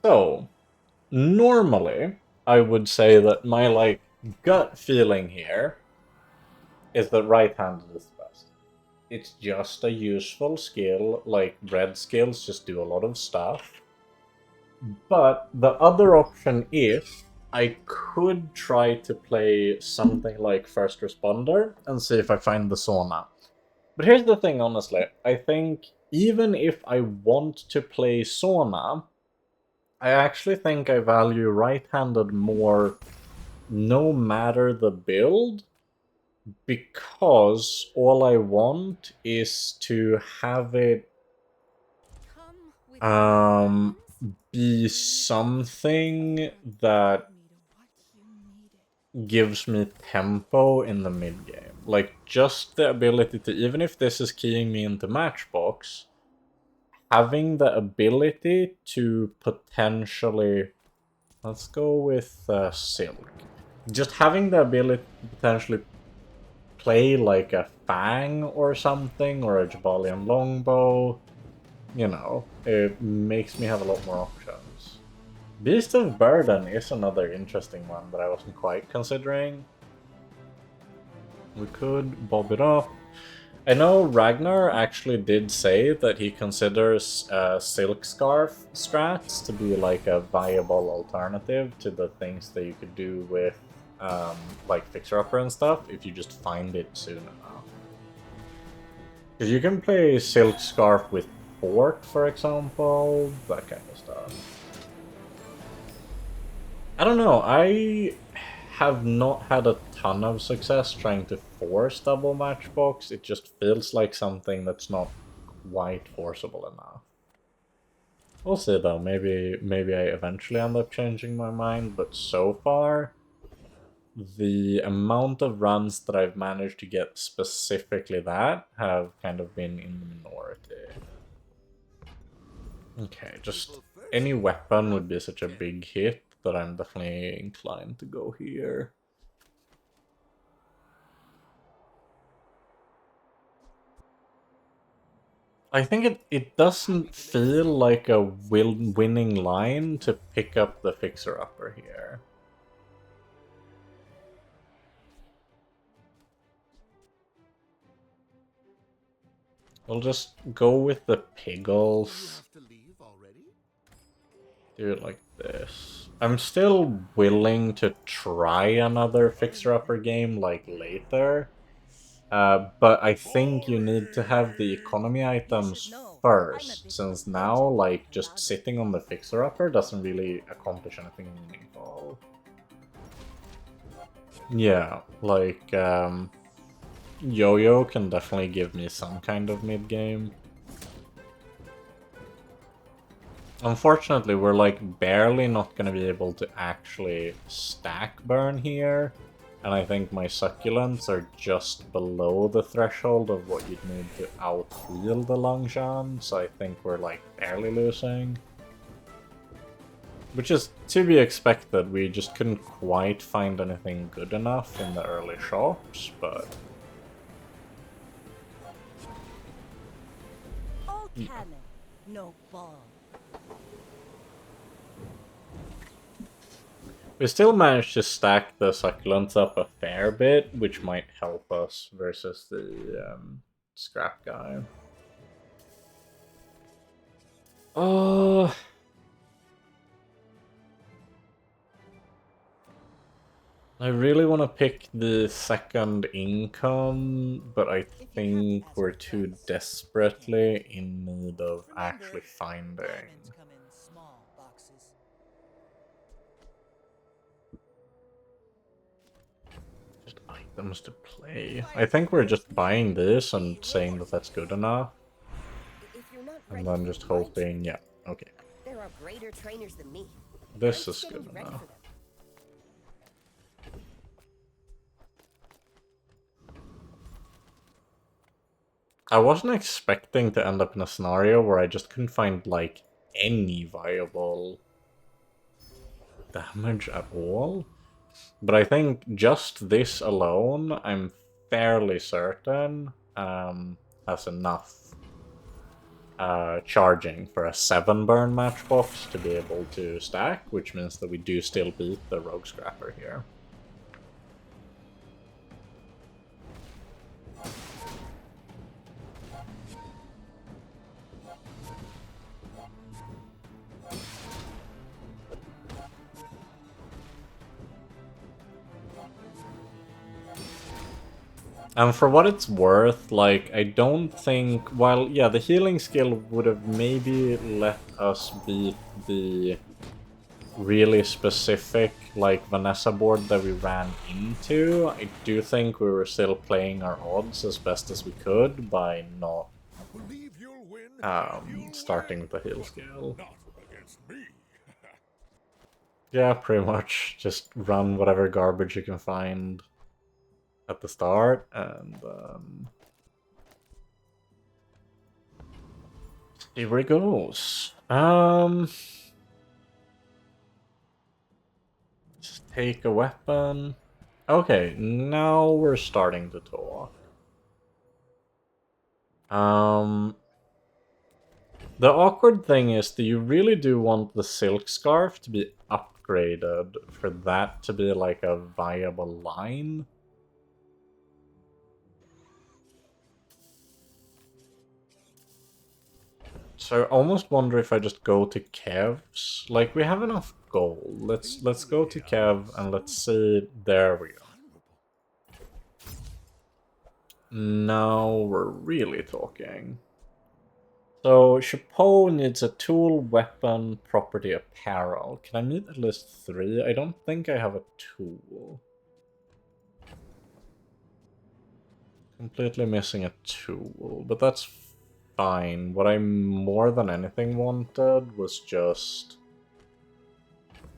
So, normally, I would say that my, like, gut feeling here is that right-handed is the best. It's just a useful skill, like, red skills just do a lot of stuff. But the other option is I could try to play something like First Responder and see if I find the sauna. But here's the thing, honestly. I think even if I want to play sauna, I actually think I value right-handed more no matter the build, because all I want is to have it um be something that gives me tempo in the mid game. Like, just the ability to, even if this is keying me into Matchbox, having the ability to potentially, let's go with Silk. Just having the ability to potentially play like a Fang or something, or a Jabalian Longbow, you know, it makes me have a lot more options. Beast of Burden is another interesting one that I wasn't quite considering. We could bob it up. I know Ragnar actually did say that he considers Silk Scarf strats to be like a viable alternative to the things that you could do with like Fixer Upper and stuff if you just find it soon enough. Because you can play Silk Scarf with Fort, for example, that kind of stuff. I don't know, I have not had a ton of success trying to force double matchbox. It just feels like something that's not quite forcible enough. We'll see though, maybe I eventually end up changing my mind, but so far, the amount of runs that I've managed to get specifically that have kind of been in the minority. Okay, just any weapon would be such a big hit that I'm definitely inclined to go here. I think it doesn't feel like a winning line to pick up the fixer-upper here. We'll just go with the Piggles. Do it like this. I'm still willing to try another fixer-upper game like later. But I think you need to have the economy items first, since now, like, just sitting on the fixer-upper doesn't really accomplish anything meaningful. Yeah, like, Yo-Yo can definitely give me some kind of mid-game. Unfortunately, we're, like, barely not gonna be able to actually stack burn here. And I think my succulents are just below the threshold of what you'd need to out-heal the Longshan, so I think we're like barely losing. Which is to be expected, we just couldn't quite find anything good enough in the early shops, but... All cannon, no ball. We still managed to stack the succulents up a fair bit, which might help us versus the scrap guy. Oh, I really want to pick the second income, but I think we're too desperately in need of actually finding. Just items to play. I think we're just buying this and saying that that's good enough. And then just hoping, yeah, okay. There are greater trainers than me. This is good enough. I wasn't expecting to end up in a scenario where I just couldn't find, like, any viable damage at all. But I think just this alone, I'm fairly certain, has enough charging for a 7-burn matchbox to be able to stack, which means that we do still beat the Rogue Scrapper here. And for what it's worth, like, I don't think... While, yeah, the healing skill would have maybe let us beat the really specific, like, Vanessa board that we ran into, I do think we were still playing our odds as best as we could by not starting with the heal skill. Yeah, pretty much. Just run whatever garbage you can find at the start, and see where it goes. Just take a weapon. Okay, now we're starting to talk. The awkward thing is that you really do want the silk scarf to be upgraded for that to be like a viable line. So I almost wonder if I just go to Kev's. Like, we have enough gold. Let's go to Kev and let's see. There we go. Now we're really talking. So Chapeau needs a tool, weapon, property, apparel. Can I meet at least 3? I don't think I have a tool. Completely missing a tool, but that's fine. What I more than anything wanted was just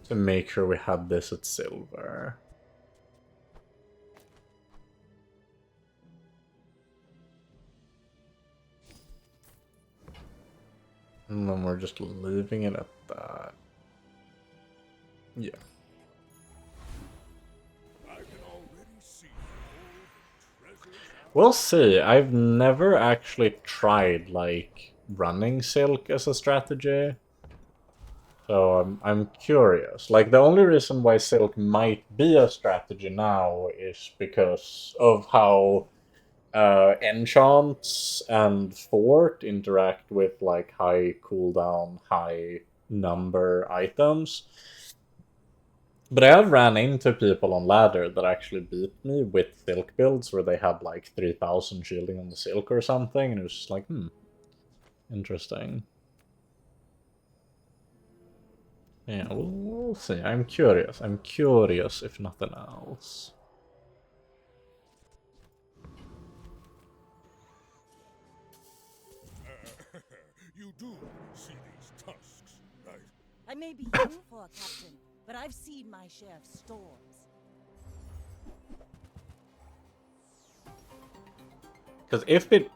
to make sure we had this at silver. And then we're just leaving it at that. Yeah. We'll see. I've never actually tried, like, running Silk as a strategy. So I'm curious. Like, the only reason why Silk might be a strategy now is because of how enchants and fort interact with, like, high cooldown, high number items. But I have ran into people on ladder that actually beat me with silk builds where they had like 3000 shielding on the silk or something, and it was just like, interesting. Yeah, we'll see. I'm curious. I'm curious, if nothing else. You do see these tusks, right? I may be young for a captain, but I've seen my share of storms. Because if it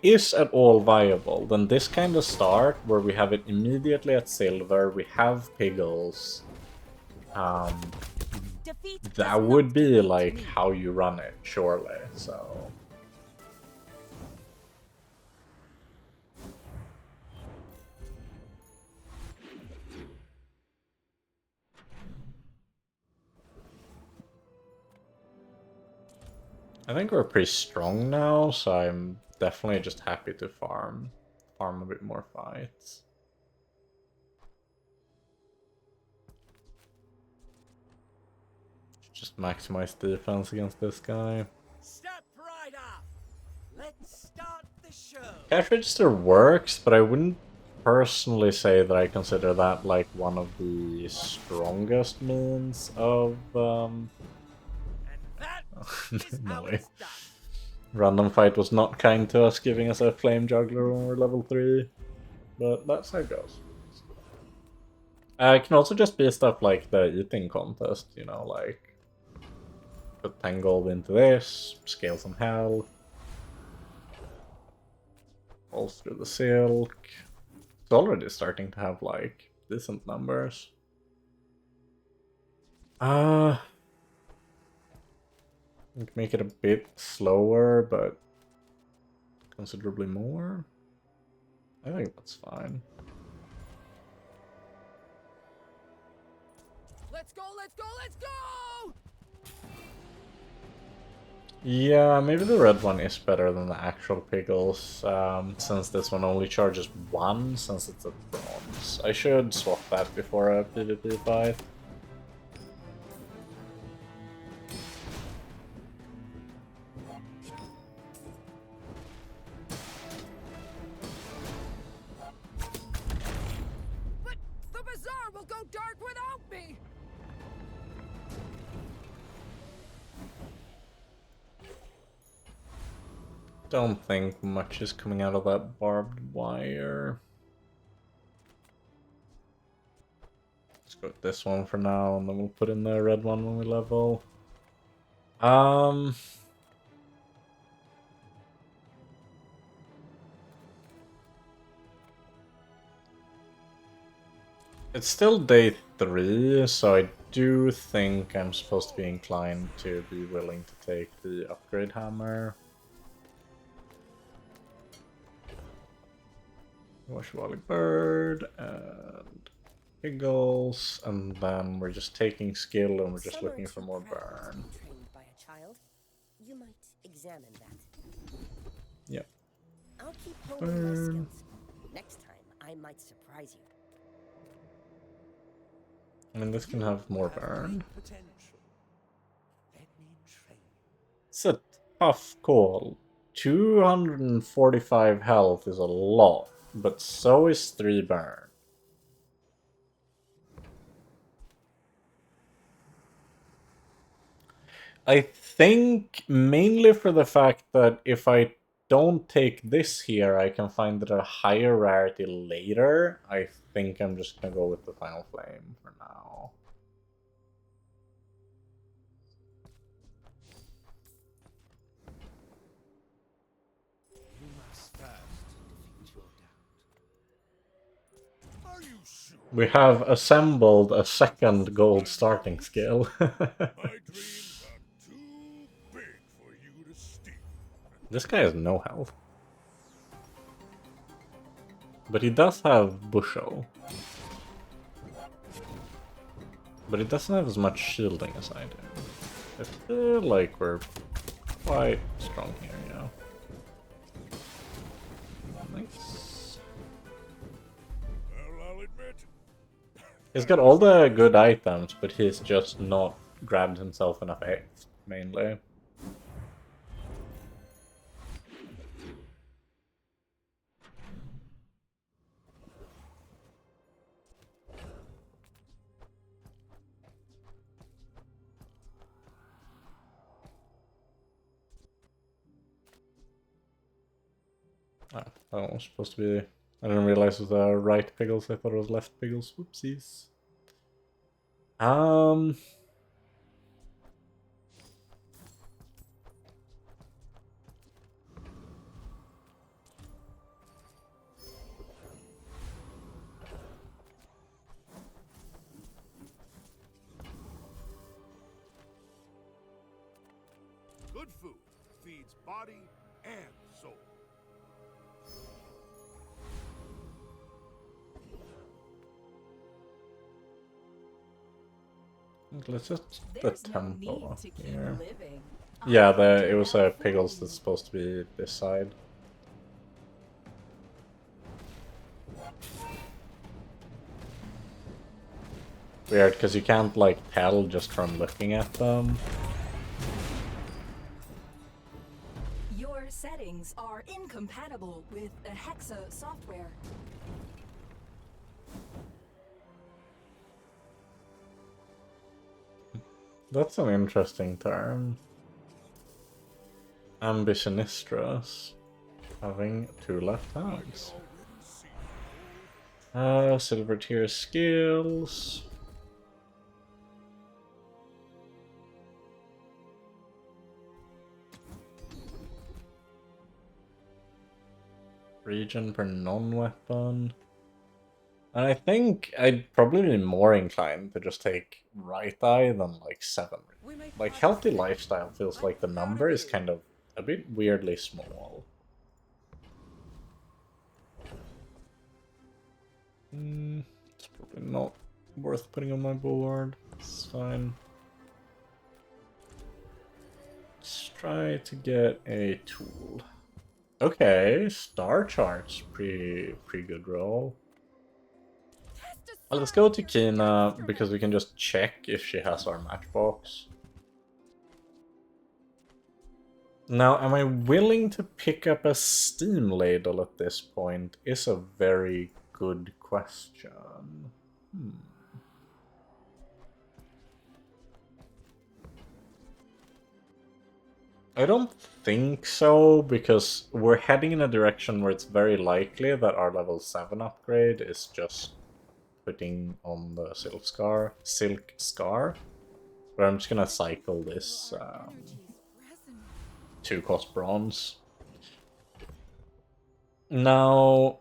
is at all viable, then this kind of start, where we have it immediately at silver, we have piggles, that would be like how you run it, surely, so... I think we're pretty strong now, so I'm definitely just happy to farm a bit more fights. Just maximize defense against this guy. Step right up. Let's start the show. Cash register works, but I wouldn't personally say that I consider that like one of the strongest means of no way. Random fight was not kind to us, giving us a flame juggler when we're level 3. But that's how it goes. It can also just be stuff like the eating contest, you know, like put 10 gold into this, scale some health, pulse through the silk. It's already starting to have like decent numbers. Make it a bit slower, but considerably more. I think that's fine. Let's go, let's go, let's go! Yeah, maybe the red one is better than the actual pickles, since this one only charges 1, since it's a bronze. I should swap that before a PvP fight. But the bazaar will go dark without me! Don't think much is coming out of that barbed wire. Let's go with this one for now, and then we'll put in the red one when we level. It's still day 3, so I do think I'm supposed to be inclined to be willing to take the upgrade hammer. Washwally Bird and Giggles, and then we're just taking skill and we're just looking for more burn. Trained by a child. You might examine that. Yep. I'll keep honing my Burn. skills. Next time, I might surprise you. I mean, this can have more burn. Potential. Let me train. It's a tough call. 245 health is a lot, but so is 3 burn. I think mainly for the fact that if I don't take this here, I can find it at a higher rarity later. I think I'm just gonna go with the Final Flame for now. You must first defeat your doubt. Are you sure? We have assembled a second gold starting skill. My dreams are too big for you to steal. This guy has no health. But he does have Busho. But he doesn't have as much shielding as I do. I feel like we're quite strong here, you know. Nice. Well, I'll admit, He's got all the good items, but he's just not grabbed himself enough X, mainly. Ah, that was supposed to be... I didn't realize it was the right pickles, I thought it was left pickles. Whoopsies. good food feeds body and soul. Let's just the There's no tempo need to keep here. living. Yeah, I'll it was do a that for pickles you. that's supposed to be this side. Weird, because you can't like tell just from looking at them. Your settings are incompatible with a Hexa software. That's an interesting term. Ambitionistrous. Having 2 left hands. Silver tier skills. Region per non-weapon. And I think I'd probably be more inclined to just take right eye than like 7. Like healthy lifestyle feels like the number is kind of a bit weirdly small. It's probably not worth putting on my board. It's fine. Let's try to get a tool. Okay, star charts. Pretty good roll. Well, let's go to Kina because we can just check if she has our matchbox. Now, am I willing to pick up a steam ladle at this point is a very good question. I don't think so, because we're heading in a direction where it's very likely that our level 7 upgrade is just putting on the silk scar. But I'm just gonna cycle this 2-cost bronze. Now,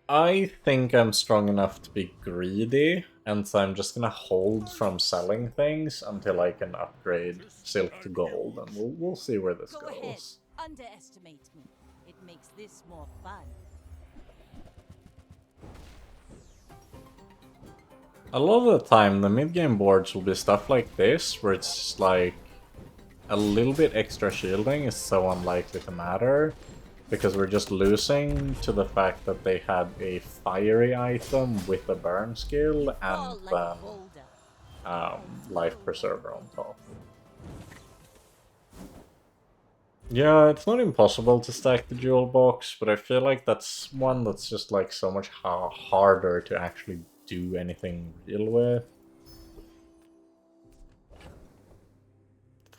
I think I'm strong enough to be greedy, and so I'm just gonna hold from selling things until I can upgrade silk to gold, and we'll see where this Go ahead. goes. Underestimate me. It makes this more fun. A lot of the time, the mid-game boards will be stuff like this, where it's like a little bit extra shielding is so unlikely to matter, because we're just losing to the fact that they had a fiery item with a burn skill and then life preserver on top. Yeah, it's not impossible to stack the jewel box, but I feel like that's one that's just like so much harder to actually do anything real with.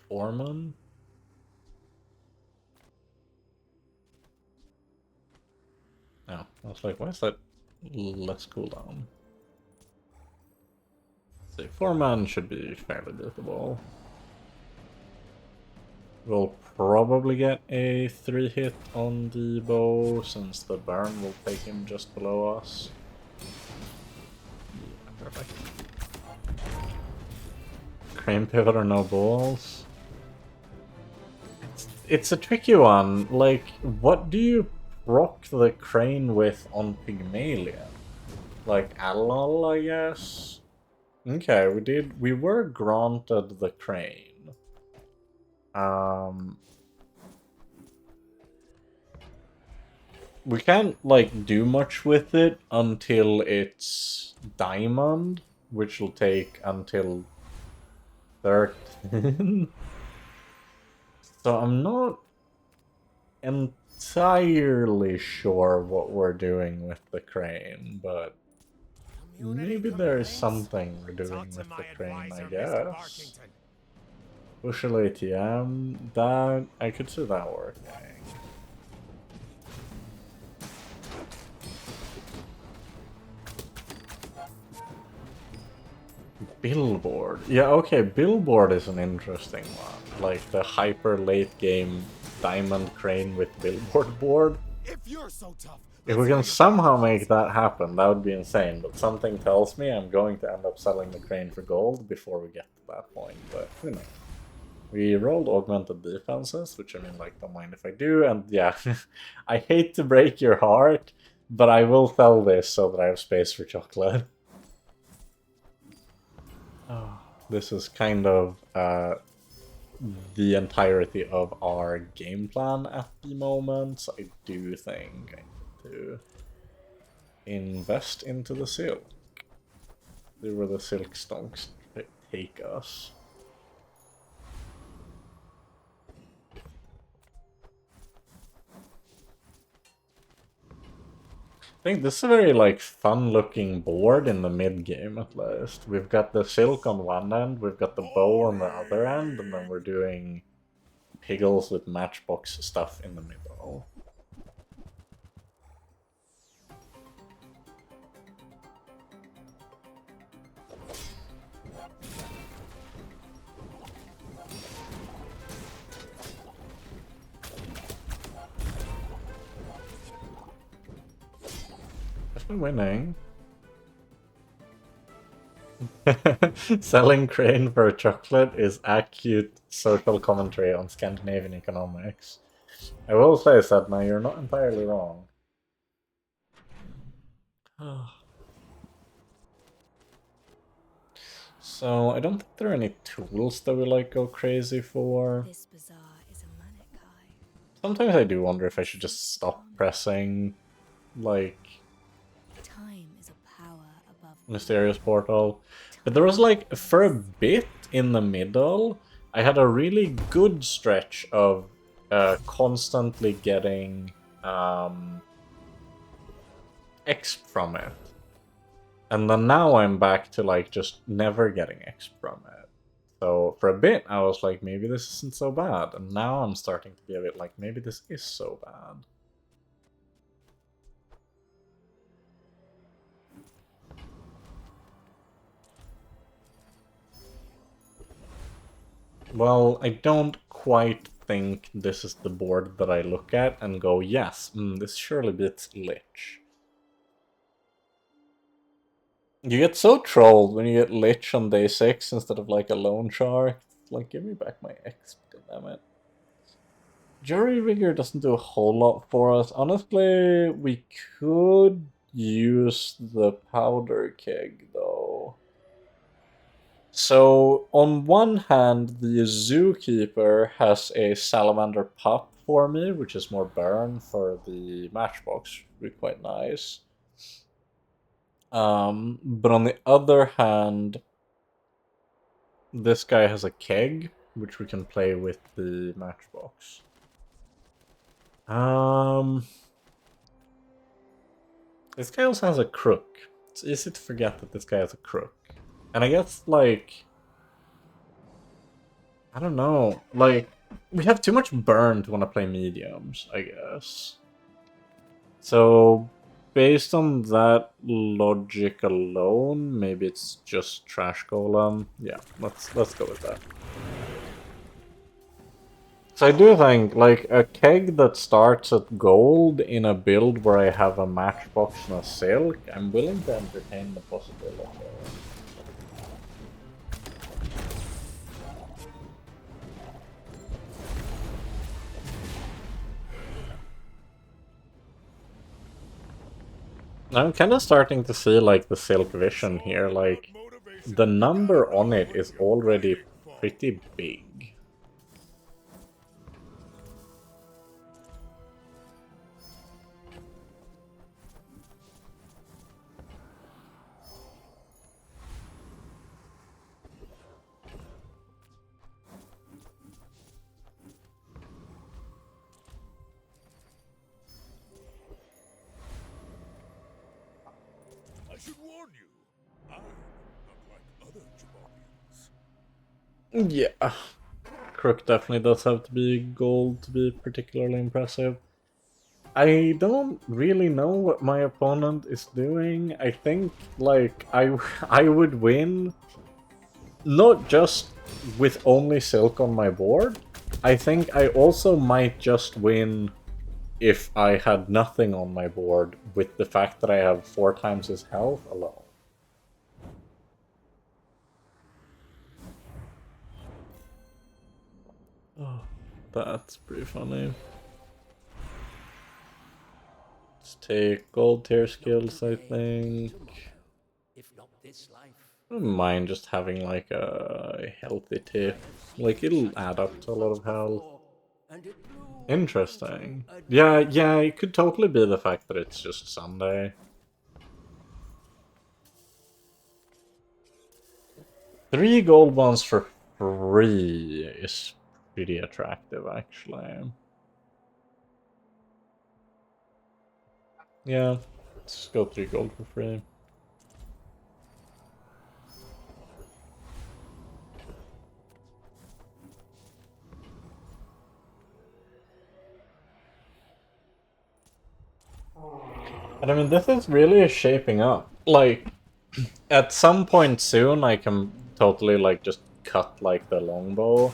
Foreman? Oh, I was like, why is that less cooldown? See, 4-man should be fairly beatable. We'll probably get a 3-hit on the bow, since the burn will take him just below us. Yeah, perfect. Crane pivot or no balls? It's a tricky one. Like, what do you proc the crane with on Pygmalion? Like, Alol, I guess? Okay, we were granted the crane. We can't, like, do much with it until it's diamond, which will take until 13. So I'm not entirely sure what we're doing with the crane, but maybe there is something we're doing with the crane, I guess. Bushel ATM, that, I could see that working. Billboard. Yeah, okay, Billboard is an interesting one. Like the hyper late game diamond crane with billboard board. If you're so tough, If we can somehow make that happen, that would be insane. But something tells me I'm going to end up selling the crane for gold before we get to that point. But who knows? We rolled augmented defenses, which I mean, like, don't mind if I do. And yeah, I hate to break your heart, but I will sell this so that I have space for chocolate. Oh, this is kind of the entirety of our game plan at the moment, so I do think I need to invest into the silk. See where the silk stonks take us. I think this is a very, like, fun-looking board in the mid-game, at least. We've got the silk on one end, we've got the bow on the other end, and then we're doing piggles with matchbox stuff in the middle. Winning. Selling crane for a chocolate is acute social commentary on Scandinavian economics. I will say, Sedna, you're not entirely wrong. So I don't think there are any tools that we like go crazy for. This bazaar is a manikai. Sometimes I do wonder if I should just stop pressing, like, Time is a power above Mysterious Portal. But there was like, for a bit in the middle, I had a really good stretch of constantly getting exp from it. And then now I'm back to like just never getting exp from it. So for a bit I was like, maybe this isn't so bad. And now I'm starting to be a bit like, maybe this is so bad. Well, I don't quite think this is the board that I look at and go, yes, this surely beats Lich. You get so trolled when you get Lich on day 6 instead of like a Lone Shark. Like, give me back my X, goddammit. Jury Rigger doesn't do a whole lot for us. Honestly, we could use the powder keg, though. So, on one hand, the Zookeeper has a Salamander Pup for me, which is more burn for the Matchbox. Would be quite nice. But on the other hand, this guy has a keg, which we can play with the Matchbox. This guy also has a crook. It's easy to forget that this guy has a crook. And I guess, like, I don't know, like, we have too much burn to want to play mediums, I guess. So, based on that logic alone, maybe it's just Trash Golem. Yeah, let's go with that. So I do think, like, a keg that starts at gold in a build where I have a Matchbox and a Silk, I'm willing to entertain the possibility. I'm kind of starting to see, like, the Silk Vision here, like, the number on it is already pretty big. I should warn you, I'm not like other Jabarians. Yeah. Crook definitely does have to be gold to be particularly impressive. I don't really know what my opponent is doing. I think, like, I would win not just with only Silk on my board. I think I also might just win if I had nothing on my board with the fact that I have 4 times his health alone. Oh, that's pretty funny. Let's take gold tier skills, I think. If not this life, I don't mind just having like a healthy tip. Like, it'll add up to a lot of health. and it blew Interesting. Yeah, it could totally be the fact that it's just Sunday. 3 gold ones for free is pretty attractive, actually. Yeah, let's just go 3 gold for free. And I mean, this is really shaping up. Like, at some point soon, I can totally, like, just cut, like, the longbow.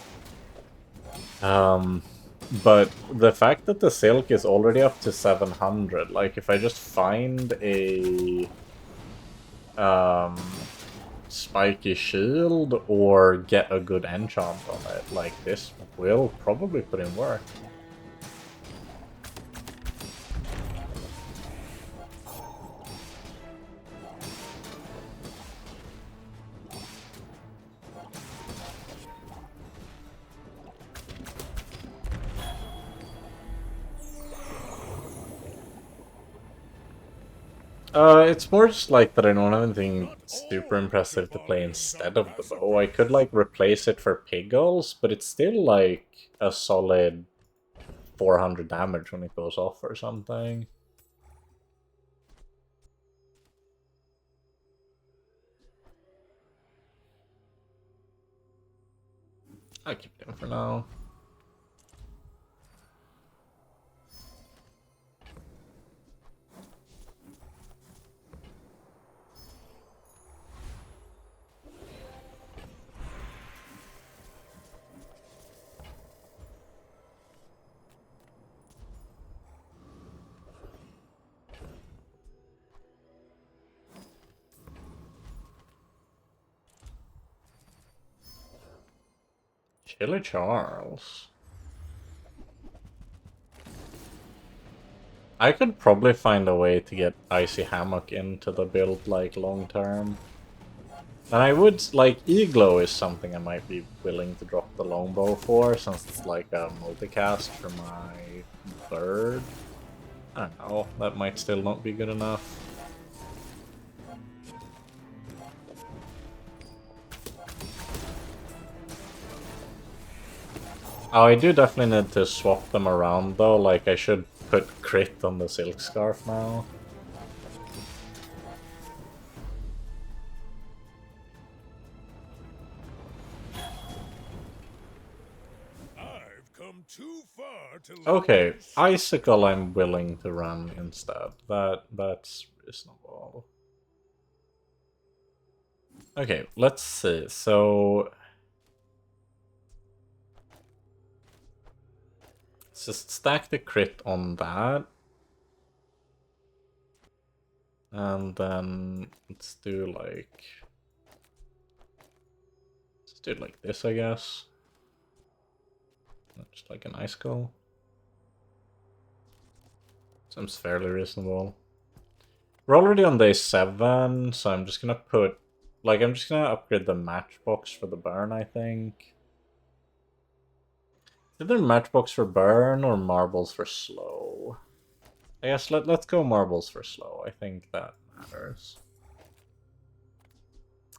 But the fact that the silk is already up to 700, like, if I just find a spiky shield or get a good enchant on it, like, this will probably put in work. It's more just like that I don't have anything super impressive to play instead of the bow. I could like replace it for Piggles, but it's still like a solid 400 damage when it goes off or something. I'll keep it in for now. Chili Charles. I could probably find a way to get Icy Hammock into the build, like, long term. And I would, like, E-Glow is something I might be willing to drop the longbow for, since it's like a multicast for my bird. I don't know, that might still not be good enough. Oh, I do definitely need to swap them around though, like I should put crit on the Silk Scarf now. I've come too far to Okay, lose. Icicle I'm willing to run instead. That's reasonable. Okay, let's see. So let's just stack the crit on that. And then let's do like this, I guess. Just like an icicle. Seems fairly reasonable. We're already on day 7, so I'm just gonna put... Like, I'm just gonna upgrade the matchbox for the burn, I think. Either matchbox for burn or marbles for slow. I guess let's go marbles for slow. I think that matters.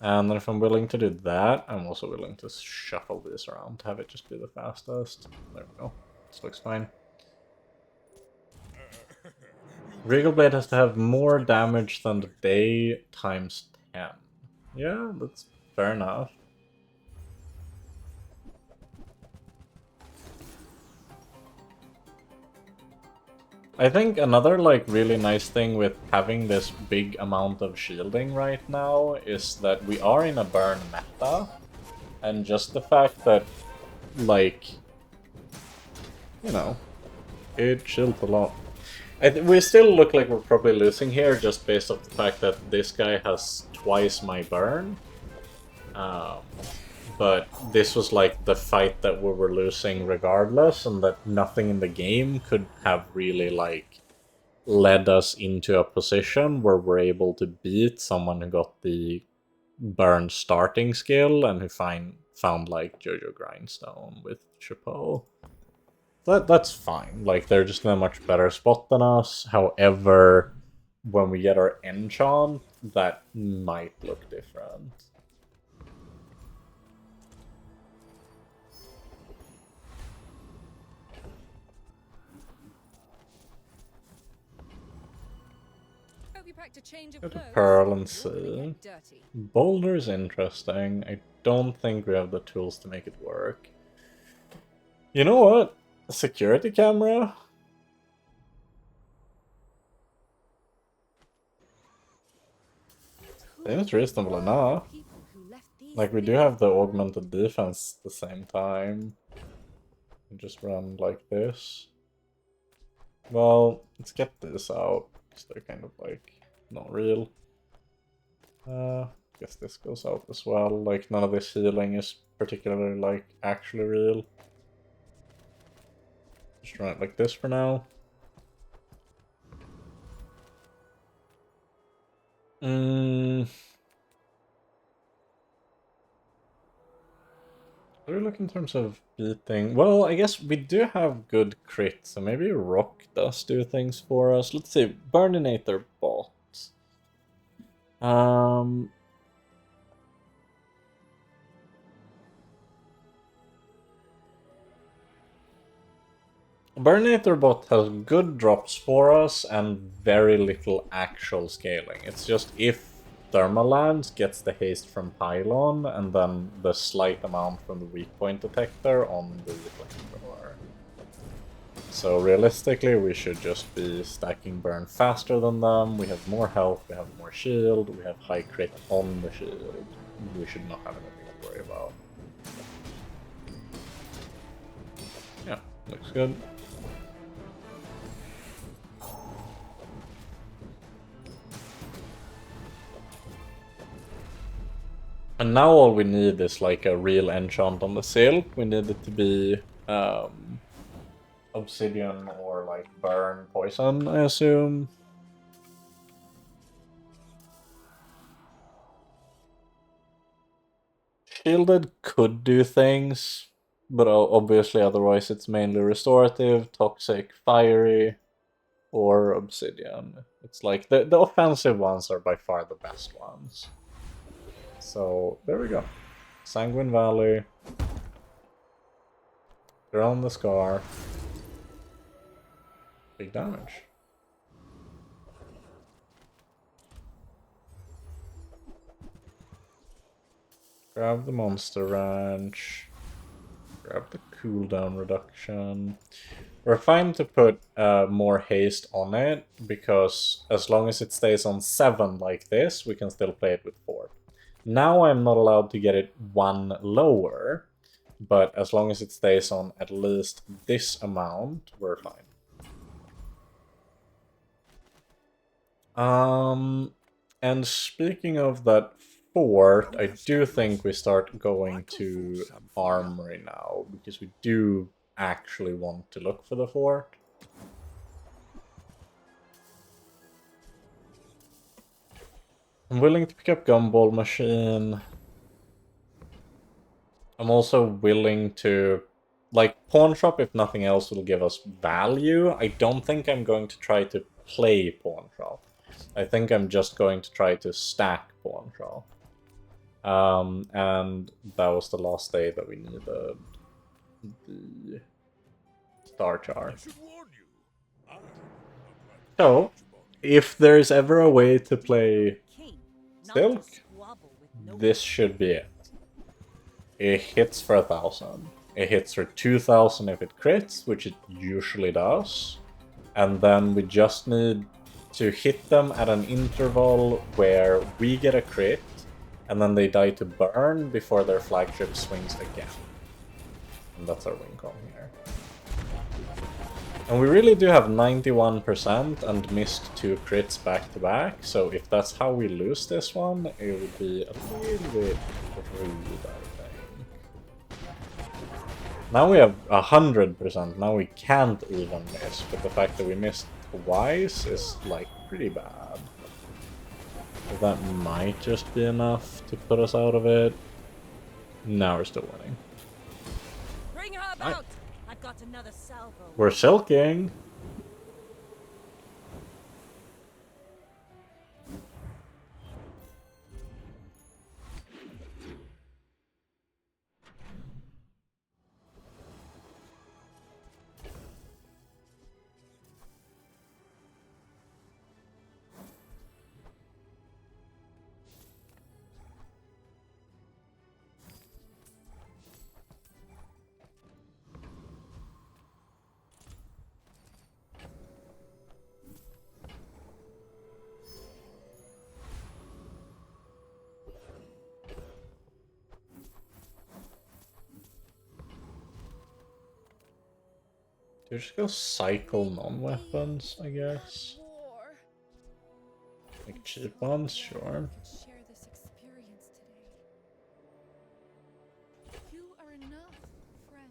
And then if I'm willing to do that, I'm also willing to shuffle this around to have it just be the fastest. There we go. This looks fine. Regal Blade has to have more damage than the day times 10. Yeah, that's fair enough. I think another like really nice thing with having this big amount of shielding right now is that we are in a burn meta, and just the fact that, like, you know, it shields a lot. We still look like we're probably losing here just based off the fact that this guy has twice my burn. But this was like the fight that we were losing regardless, and that nothing in the game could have really like led us into a position where we're able to beat someone who got the burn starting skill and who found like Jojo Grindstone with Chapeau. That's fine. Like, they're just in a much better spot than us. However, when we get our enchant, that might look different. Go to Pearl and see. Boulder's interesting. I don't think we have the tools to make it work. You know what? A security camera? Seems reasonable enough. Like, we do have the augmented defense at the same time. We just run like this. Well, let's get this out, because they're kind of like not real. Guess this goes out as well. Like, none of this healing is particularly like actually real. Just run it like this for now. What do we look in terms of beating? Well, I guess we do have good crit, so maybe Rock does do things for us. Let's see, Burninator bot. Burnator bot has good drops for us and very little actual scaling. It's just if Thermalands gets the haste from Pylon and then the slight amount from the weak point detector on the flamethrower. So realistically we should just be stacking burn faster than them. We have more health, we have more shield, we have high crit on the shield. We should not have anything to worry about. Yeah, looks good. And now all we need is like a real enchant on the silk. We need it to be obsidian or like burn poison, I assume. Shielded could do things, but obviously otherwise it's mainly restorative, toxic, fiery, or obsidian. It's like the offensive ones are by far the best ones. So there we go. Sanguine Valley. Drown the Scar. Big damage. Grab the Monster Ranch. Grab the cooldown reduction. We're fine to put more haste on it, because as long as it stays on 7 like this, we can still play it with 4. Now I'm not allowed to get it 1 lower, but as long as it stays on at least this amount, we're fine. And speaking of that fort, I do think we start going to Armory now, because we do actually want to look for the fort. I'm willing to pick up Gumball Machine. I'm also willing to... like, Pawn Shop, if nothing else, will give us value. I don't think I'm going to try to play Pawn Shop. I think I'm just going to try to stack Pawn Shop. And that was the last day that we needed the Star Chart. I should warn you. I'm not like So, if there's ever a way to play King, not Silk, to squabble with no this should be it. It hits for 1,000. It hits for 2,000 if it crits, which it usually does. And then we just need to hit them at an interval where we get a crit, and then they die to burn before their flagship swings again. And that's our win con here. And we really do have 91% and missed 2 crits back to back, so if that's how we lose this one, it would be a little bit rude, I think. Now we have 100%, now we can't even miss, but the fact that we missed twice is like pretty bad. So that might just be enough to put us out of it. Now we're still winning. Bring her about! I've got another salvo. We're silking! Do you just go cycle non-weapons, I guess? Like cheap ones, sure. Share this experience today. You are enough, friend.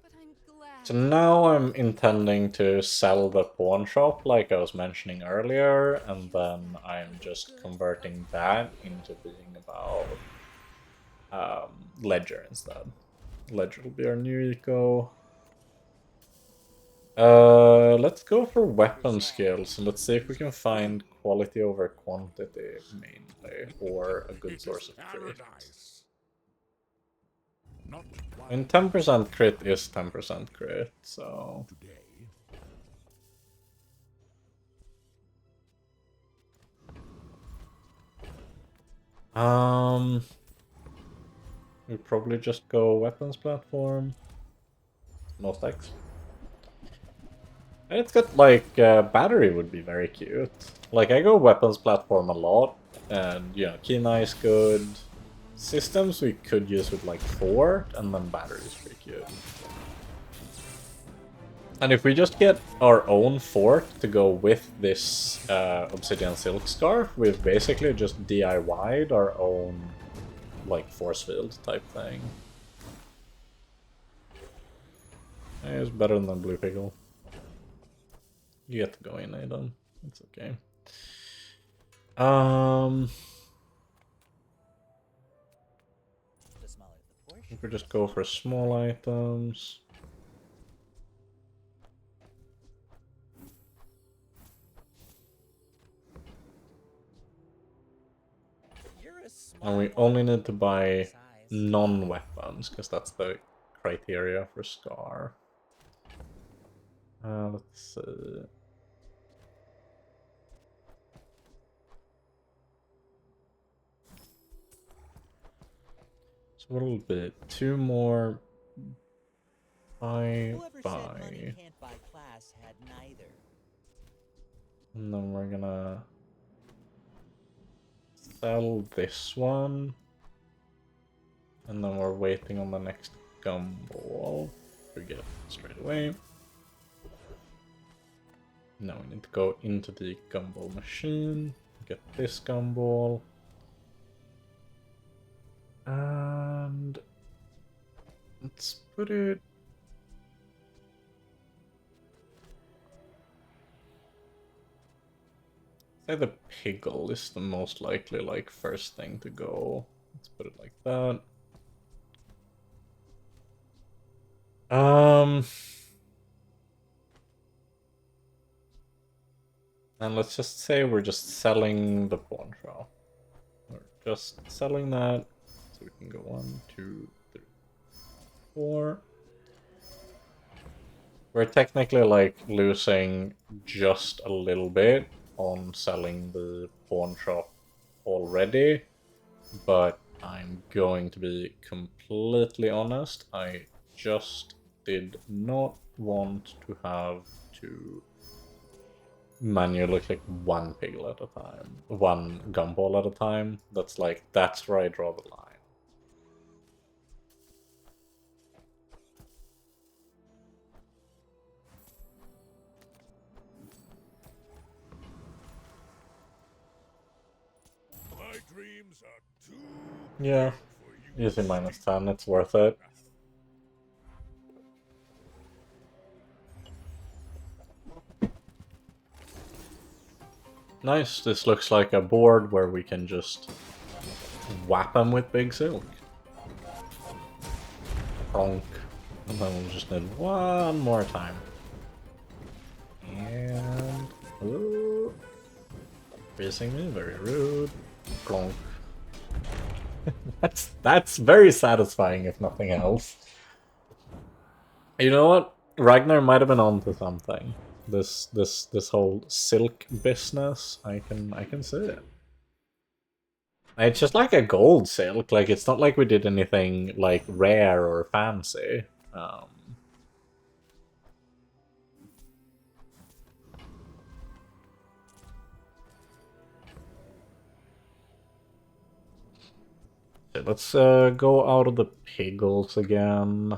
But I'm glad. So now I'm intending to sell the pawn shop like I was mentioning earlier, and then I'm just converting that into being about Ledger instead. Ledger will be our new eco. Let's go for weapon skills, and let's see if we can find quality over quantity, mainly, or a good It source is of crit. paradise. Not And 10% crit is 10% crit, so... today. We probably just go weapons platform. No stacks. And it's got, like, battery would be very cute. Like, I go weapons platform a lot, and, you know, Kina is good. Systems we could use with, like, fort, and then battery is pretty cute. And if we just get our own fort to go with this Obsidian Silk Scarf, we've basically just DIY'd our own, like, force field type thing. It's better than Blue Pickle. You get to go in, Aidan. It's okay. We could just go for small items. And we only need to buy non-weapons, because that's the criteria for Scar. Let's see. So what'll it be? 2 more buy. Can't buy class had neither. And then we're gonna sell this one. And then we're waiting on the next gumball. Forget straight away. Now we need to go into the gumball machine, get this gumball. And let's put it... say the Piggle is the most likely, like, first thing to go. Let's put it like that. And let's just say we're just selling the pawn shop. We're just selling that. So we can go 1, 2, 3, 4. We're technically, like, losing just a little bit on selling the pawn shop already. But I'm going to be completely honest. I just did not want to have to manually click one piggle at a time, one gumball at a time. That's like, that's where I draw the line. My dreams are too Yeah, for you. using -10, it's worth it. Nice, this looks like a board where we can just whap them with Big Silk. Pronk. And then we'll just need one more time. And... ooh. Facing me, very rude. Plonk. That's very satisfying, if nothing else. You know what? Ragnar might have been onto something. This whole silk business, I can see it. It's just like a gold silk. Like, it's not like we did anything like rare or fancy. Let's go out of the piggles again.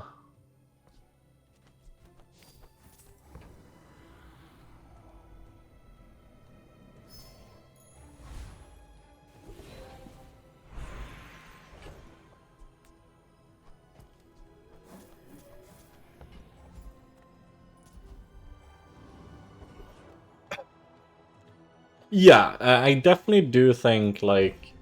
Yeah, I definitely do think, like,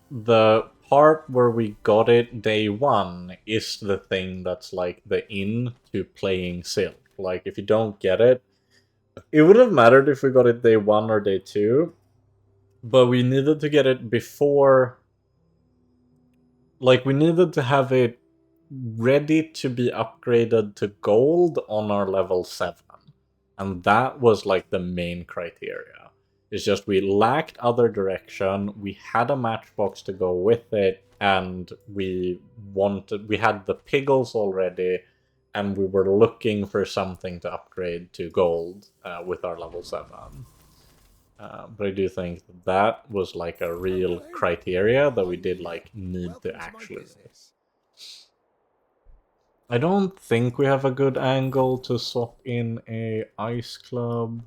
the part where we got it day 1 is the thing that's, like, the in to playing Silk. Like, if you don't get it, it wouldn't have mattered if we got it day 1 or day 2, but we needed to get it before. Like, we needed to have it ready to be upgraded to gold on our level 7. And that was like the main criteria. It's just we lacked other direction, we had a matchbox to go with it, and we had the piggles already, and we were looking for something to upgrade to gold with our level 7. But I do think that was like a real criteria that we did like need to actually. I don't think we have a good angle to swap in a ice club.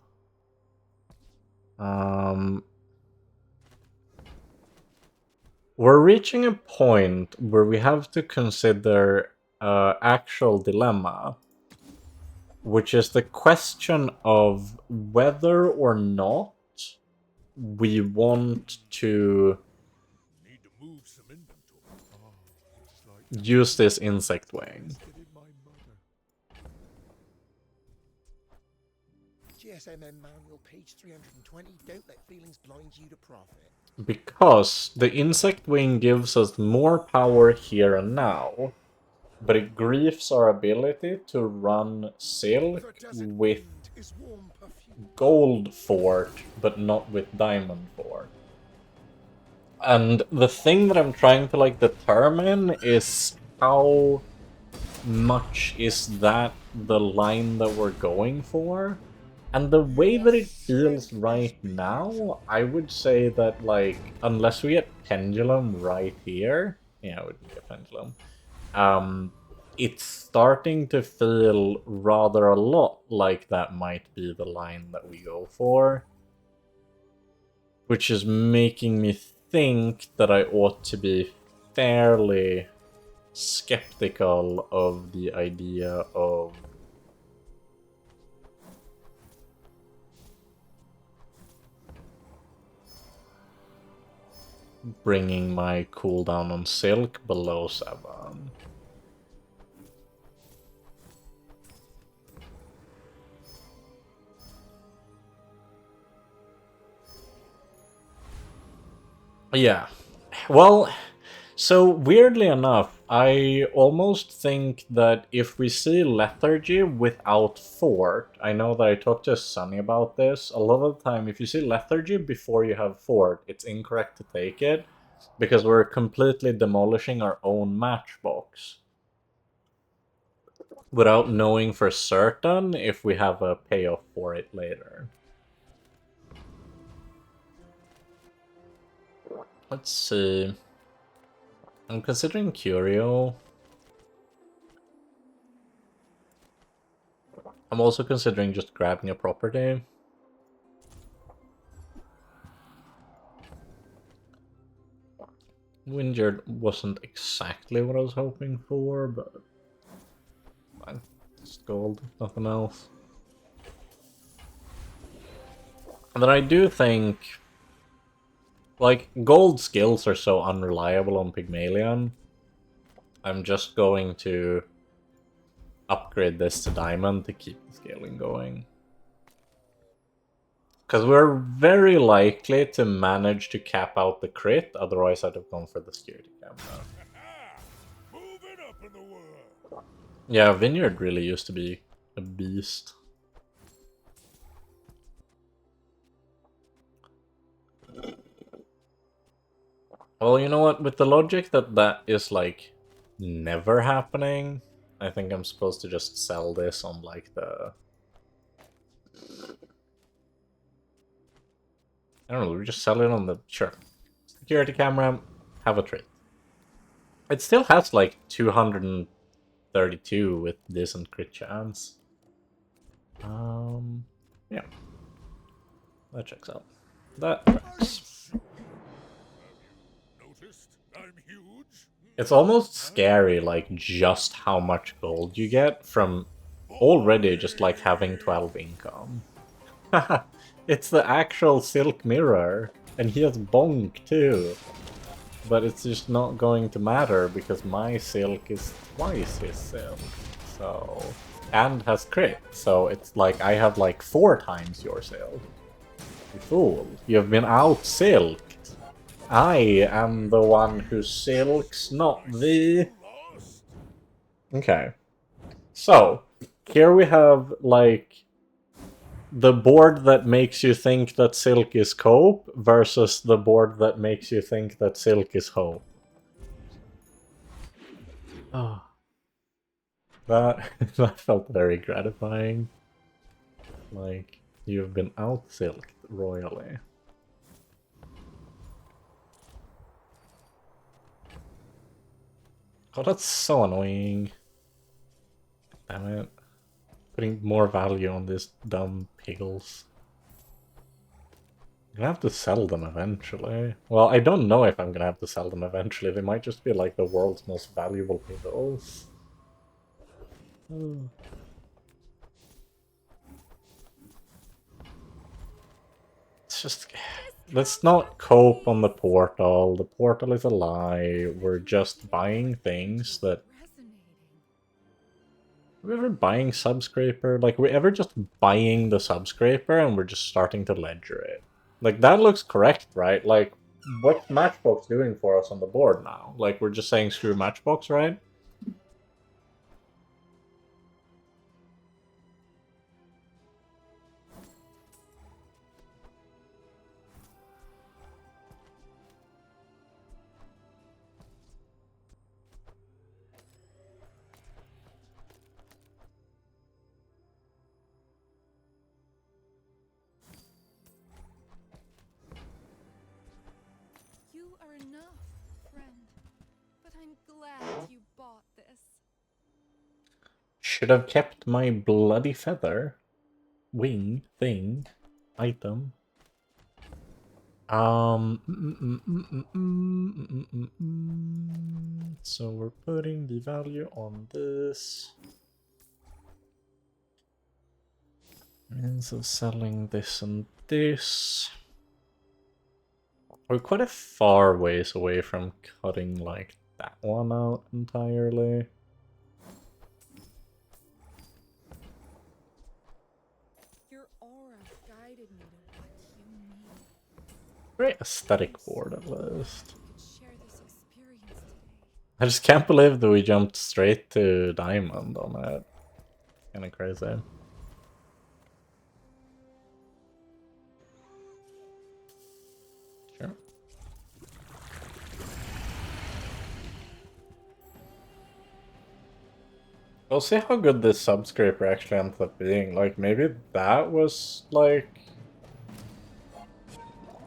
We're reaching a point where we have to consider actual dilemma, which is the question of whether or not we want to Need to move some inventory. It's like use this insect wing. getting my mother. GSMM manual, page 320. Don't let feelings blind you to profit. Because the insect wing gives us more power here and now, but it griefs our ability to run silk with Is warm perfume. gold fort, but not with diamond fort. And the thing that I'm trying to like determine is how much is that the line that we're going for. And the way that it feels right now, I would say that, like, unless we get pendulum right here, yeah, it would be a pendulum. It's starting to feel rather a lot like that might be the line that we go for. Which is making me think that I ought to be fairly skeptical of the idea of bringing my cooldown on silk below 7. Yeah. Well, so weirdly enough, I almost think that if we see lethargy without fort, I know that I talked to Sunny about this, a lot of the time if you see lethargy before you have fort, it's incorrect to take it, because we're completely demolishing our own matchbox. Without knowing for certain if we have a payoff for it later. Let's see. I'm considering Curio. I'm also considering just grabbing a property. Windjard wasn't exactly what I was hoping for, but fine. It's gold, nothing else. And then I do think, like, gold skills are so unreliable on Pygmalion. I'm just going to upgrade this to diamond to keep the scaling going. Because we're very likely to manage to cap out the crit, otherwise I'd have gone for the security camera. Moving up in the world. Yeah, Vineyard really used to be a beast. Well, you know what? With the logic that that is, like, never happening, I think I'm supposed to just sell this on, like, the... I don't know, we just sell it on the... Sure. Security camera, have a trade. It still has, like, 232 with decent crit chance. Yeah. That checks out. That tracks. Noticed? I'm huge. It's almost scary, like, just how much gold you get from already just, like, having 12 income. It's the actual silk mirror, and he has bonk, too. But it's just not going to matter, because my silk is twice his silk, so... and has crit, so it's like I have like 4 times your silk. You fool, you have been out-silked. I am the one who silks, not thee. Lost? Okay. So, here we have, like, the board that makes you think that silk is cope versus the board that makes you think that silk is hope. Oh. That, that felt very gratifying. Like, you've been out-silked royally. Oh, that's so annoying. Damn it. Putting more value on these dumb piggles. I'm gonna have to sell them eventually. Well, I don't know if I'm gonna have to sell them eventually. They might just be like the world's most valuable piggles. Oh. It's just... Let's not cope on the portal. The portal is a lie. We're just buying things that... Resonating. Are we ever buying Subscraper? Like, are we ever just buying the Subscraper and we're just starting to ledger it? Like, that looks correct, right? Like, what's Matchbox doing for us on the board now? Like, we're just saying screw Matchbox, right? You are enough, friend. But I'm glad you bought this. Should have kept my bloody feather. Wing, thing, item. So we're putting the value on this. Means of selling this and this. We're quite a far ways away from cutting like that one out entirely. Your aura guided me to what you need. Very aesthetic board at least. We could share this experience today. I just can't believe that we jumped straight to diamond on that. Kinda crazy. Sure. We'll see how good this Subscraper actually ends up being. Like, maybe that was, like...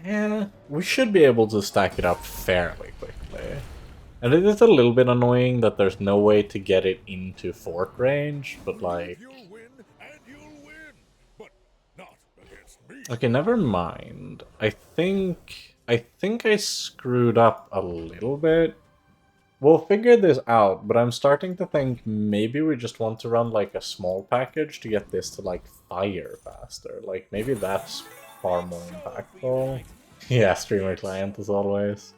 Yeah, we should be able to stack it up fairly quickly. And it is a little bit annoying that there's no way to get it into fort range, but like... You'll win, and you'll win, but not against me. Okay, never mind. I think I screwed up a little bit. We'll figure this out, but I'm starting to think maybe we just want to run like a small package to get this to like fire faster. Like maybe that's far more impactful. Yeah, streamer client as always.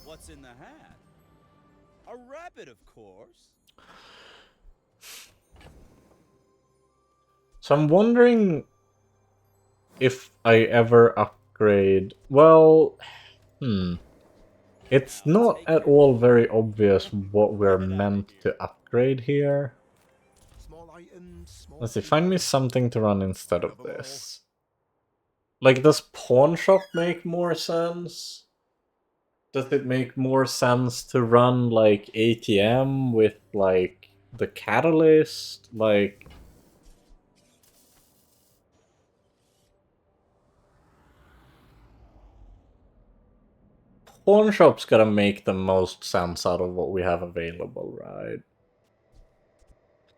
What's in the hat? A rabbit, of course. So I'm wondering if I ever upgrade... Well, it's not at all very obvious what we're meant to upgrade here. Small items, small Let's see, find me something to run instead of this. Like, does Pawn Shop make more sense? Does it make more sense to run, like, ATM with, like, the Catalyst? Like... Pawn Shop's gotta make the most sense out of what we have available, right?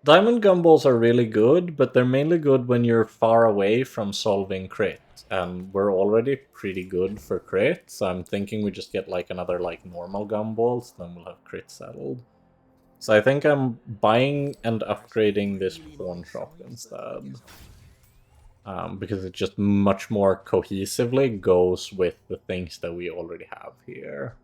Diamond Gumballs are really good, but they're mainly good when you're far away from solving crit. And we're already pretty good for crit, so I'm thinking we just get like another like normal Gumballs, then we'll have crit settled. So I think I'm buying and upgrading this Pawn Shop instead. because it just much more cohesively goes with the things that we already have here.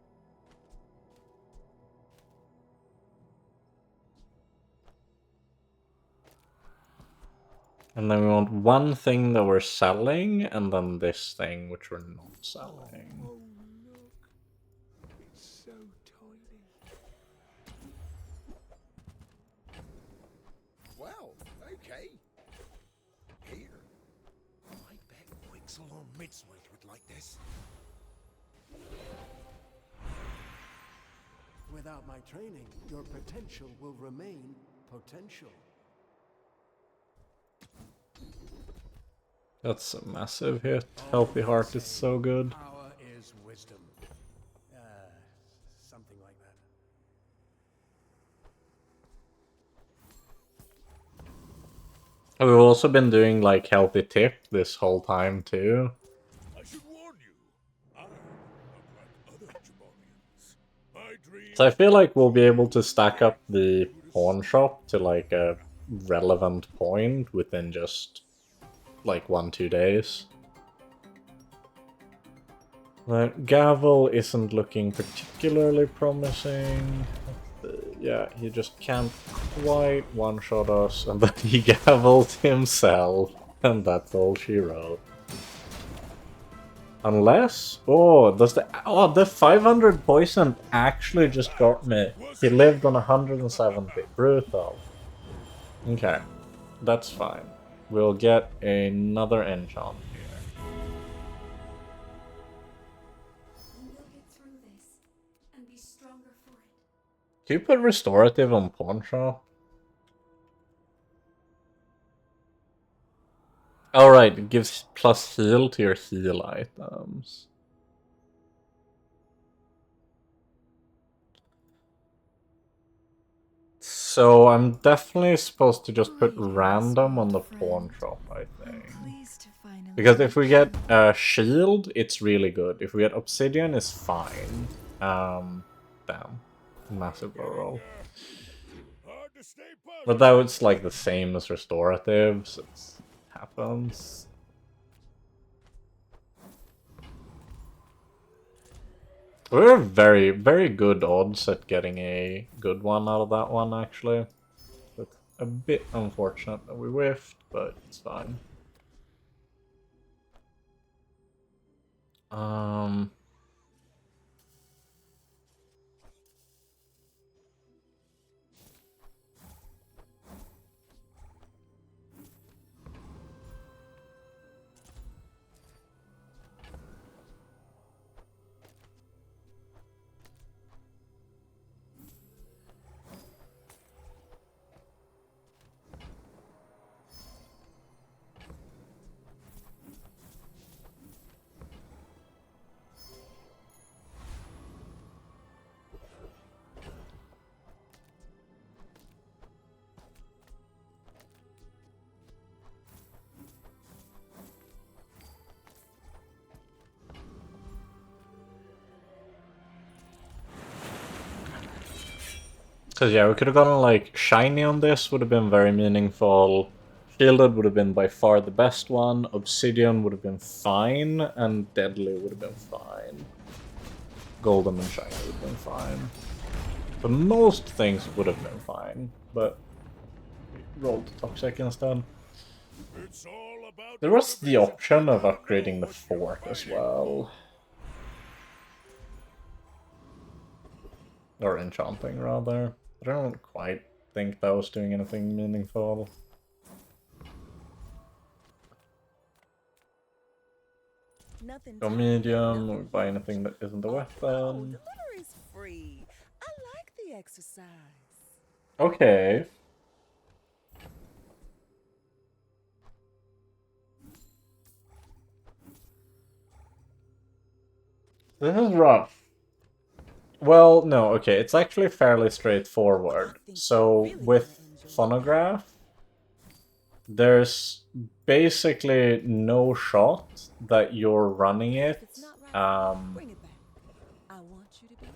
And then we want one thing that we're selling, and then this thing which we're not selling. Oh, look. It's so tiny. Well, okay. Here. I bet Wixel or Midsmite would like this. Without my training, your potential will remain potential. That's a massive hit. Healthy Heart is so good. Power is wisdom. Something like that. We've also been doing like Healthy Tip this whole time too. I should warn you, I'm not like other Jabarians. My dream So I feel like we'll be able to stack up the pawn shop to like a relevant point within just like 1-2 days. But Gavel isn't looking particularly promising. Yeah, he just can't quite one-shot us, and then he gavelled himself, and that's all she wrote. Unless... Oh, the 500 poison actually just got me. He lived on 170. Brutal. Okay, that's fine. We'll get another enchant here. And we'll get through this and be stronger for it. Can you put restorative on pawn shop? Alright, it gives plus heal to your heal items. So I'm definitely supposed to just put random on the pawn shop, I think. Because if we get shield, it's really good. If we get obsidian, it's fine. Damn. Massive low roll. hard to stay positive. But that was like the same as restorative, so it happens. We're very, very good odds at getting a good one out of that one, actually. It's a bit unfortunate that we whiffed, but it's fine. Because yeah, we could have gotten like shiny on this, would have been very meaningful. Shielded would have been by far the best one. Obsidian would have been fine, and Deadly would have been fine. Golden and shiny would have been fine. But most things would have been fine, but we rolled Toxic instead. It's all about There was the option of upgrading the fort as well. Or enchanting, rather. But I don't quite think that was doing anything meaningful. Nothing. Go medium, we buy anything that isn't a Oh, weapon. delivery's free. I like the exercise. Okay. This is rough. Well, no, okay, it's actually fairly straightforward. So, with Phonograph, there's basically no shot that you're running If it. it's not right, bring it back. I want you to be happy.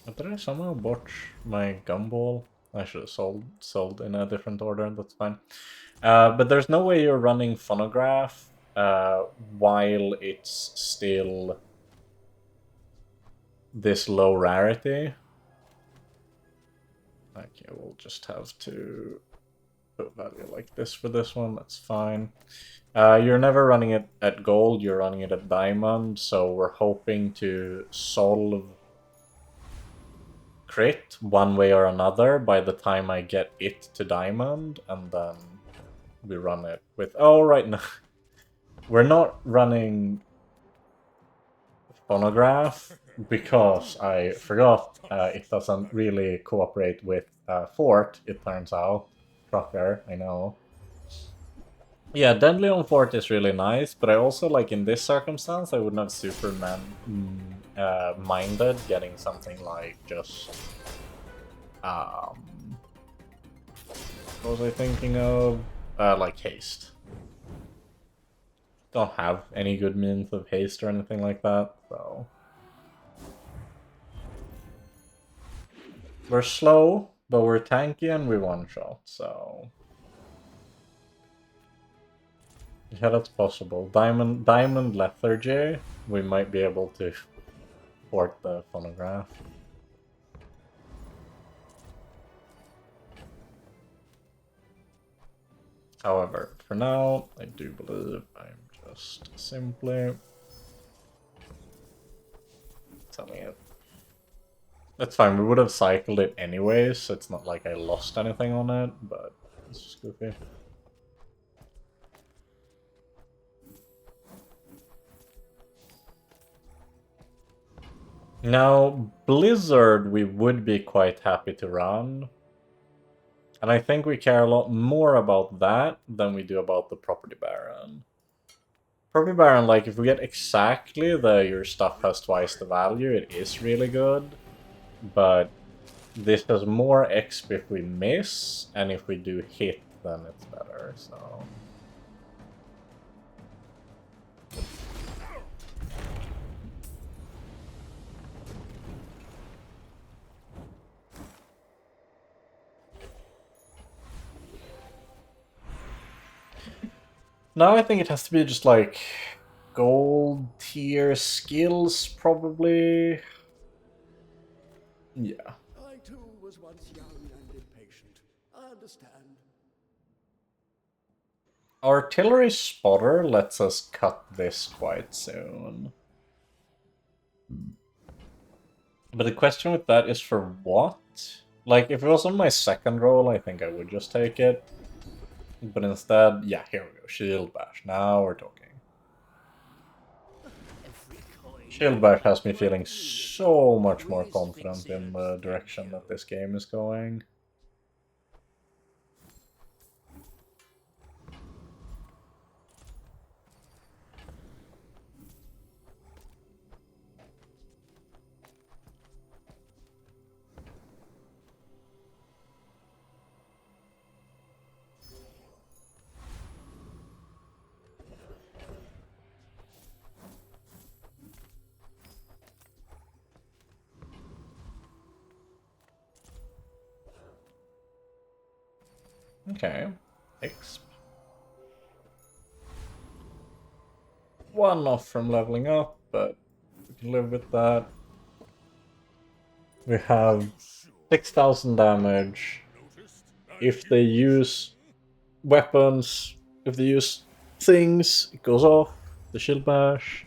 Did I somehow botch my gumball? I should have sold in a different order, that's fine. But there's no way you're running phonograph while it's still this low rarity. Okay, we'll just have to put value like this for this one, that's fine. You're never running it at gold, you're running it at diamond, so we're hoping to solve crit one way or another by the time I get it to diamond, and then we run it with... Oh, right, no. We're not running phonograph because I forgot it doesn't really cooperate with fort, it turns out. Trucker, I know. Yeah, Deadly on Fort is really nice, but I also, like, in this circumstance, I wouldn't have Superman minded getting something like just... what was I thinking of? Like haste. Don't have any good means of haste or anything like that, so... We're slow, but we're tanky and we one-shot, so... Yeah, that's possible. Diamond Lethargy, we might be able to port the phonograph. However, for now, I do believe I'm just simply selling it. That's fine, we would have cycled it anyways, so it's not like I lost anything on it, but it's just goofy. Now, Blizzard we would be quite happy to run. And I think we care a lot more about that than we do about the Property Baron. Property Baron, like, if we get exactly your stuff has twice the value, it is really good. But this has more XP if we miss, and if we do hit, then it's better, so... Now I think it has to be just like gold tier skills, probably. Yeah. I too was once young and impatient. I understand. Artillery spotter lets us cut this quite soon. But the question with that is for what? Like, if it was on my second roll, I think I would just take it. But instead, yeah, here we go. Shield Bash. Now we're talking. Shield Bash has me feeling so much more confident in the direction that this game is going. Okay. Exp. One off from leveling up, but we can live with that. We have 6,000 damage. If they use weapons, if they use things, it goes off. The shield bash.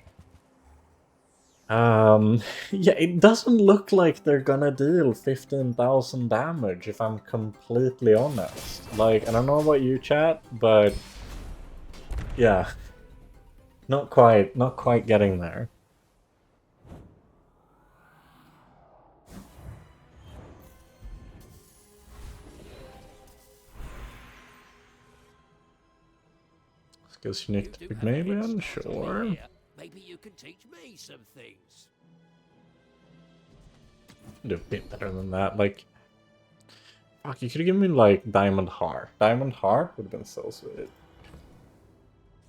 Yeah, it doesn't look like they're gonna deal 15,000 damage, if I'm completely honest. Like, I don't know about you, chat, but yeah, not quite getting there. Skills unique to Pygmalion, sure. Maybe you can teach me some things. Do a bit better than that. Like, fuck, you could have given me like Diamond Heart. Diamond Heart would have been so sweet.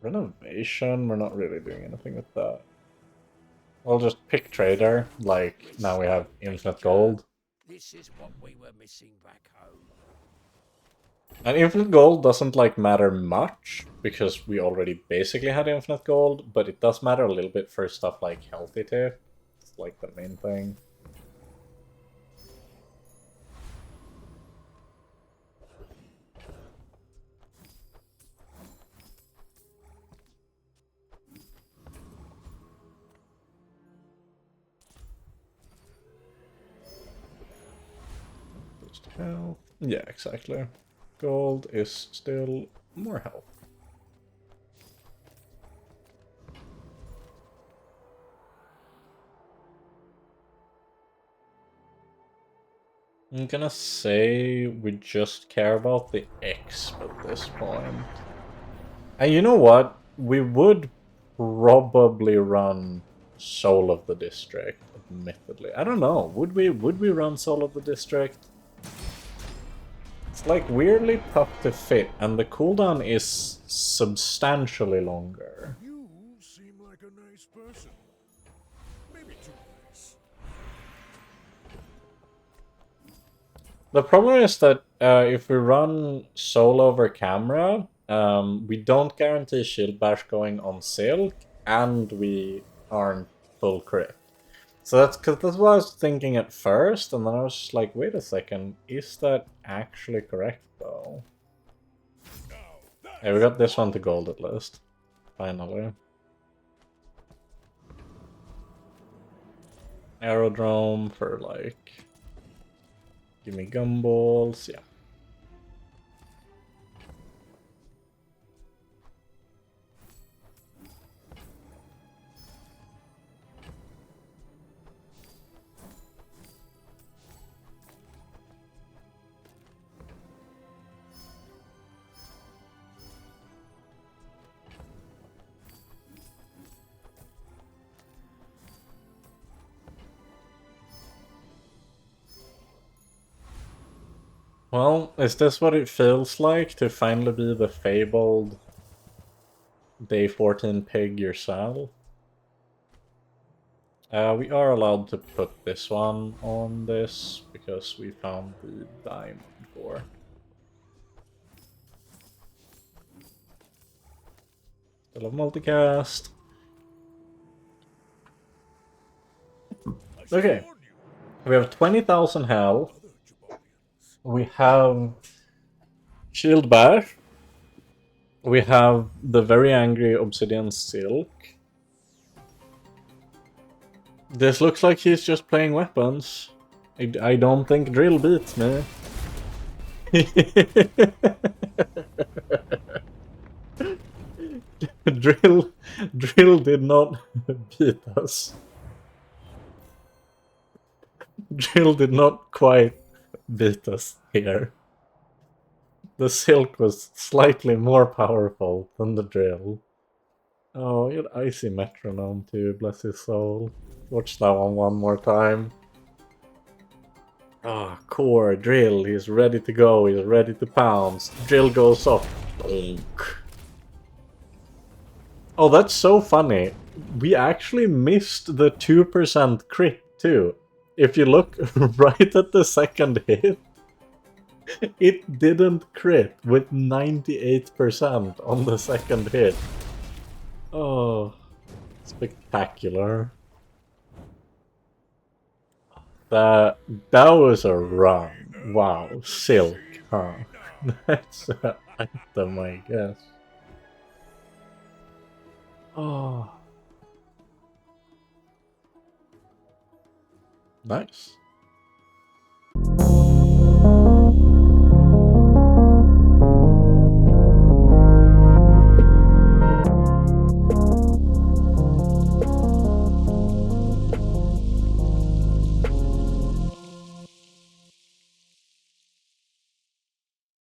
Renovation, we're not really doing anything with that. We'll just pick trader, like now we have infinite gold. This is what we were missing back home. And infinite gold doesn't like matter much, because we already basically had infinite gold, but it does matter a little bit for stuff like healthy tip. It's like the main thing. Health. Yeah, exactly. Gold is still more health. I'm gonna say we just care about the exp at this point. And you know what? We would probably run Soul of the District, admittedly. I don't know. Would we run Soul of the District? It's like weirdly tough to fit, and the cooldown is substantially longer. You seem like a nice person. Maybe too nice. The problem is that if we run Soul over camera, we don't guarantee Shield Bash going on Silk, and we aren't full crit. So that's what I was thinking at first, and then I was just like, wait a second, is that actually correct though? Yeah, we got this one to gold at least. Finally. Aerodrome for like... Give me gumballs, yeah. Well, is this what it feels like to finally be the fabled Day 14 pig yourself? We are allowed to put this one on this, because we found the diamond core. Still have multicast. Okay. We have 20,000 health. We have Shield Bash. We have the very angry Obsidian Silk. This looks like he's just playing weapons. I don't think Drill beats me. Drill did not beat us. Drill did not quite beat us here. The Silk was slightly more powerful than the Drill. Oh, you had Icy Metronome too, bless his soul. Watch that one more time. Ah, core, Drill, he's ready to go, he's ready to pounce. Drill goes off. Oh, that's so funny. We actually missed the 2% crit too. If you look right at the second hit, it didn't crit with 98% on the second hit. Oh, spectacular. That was a run. Wow, Silk, huh? That's an item, I guess. Oh. Nice.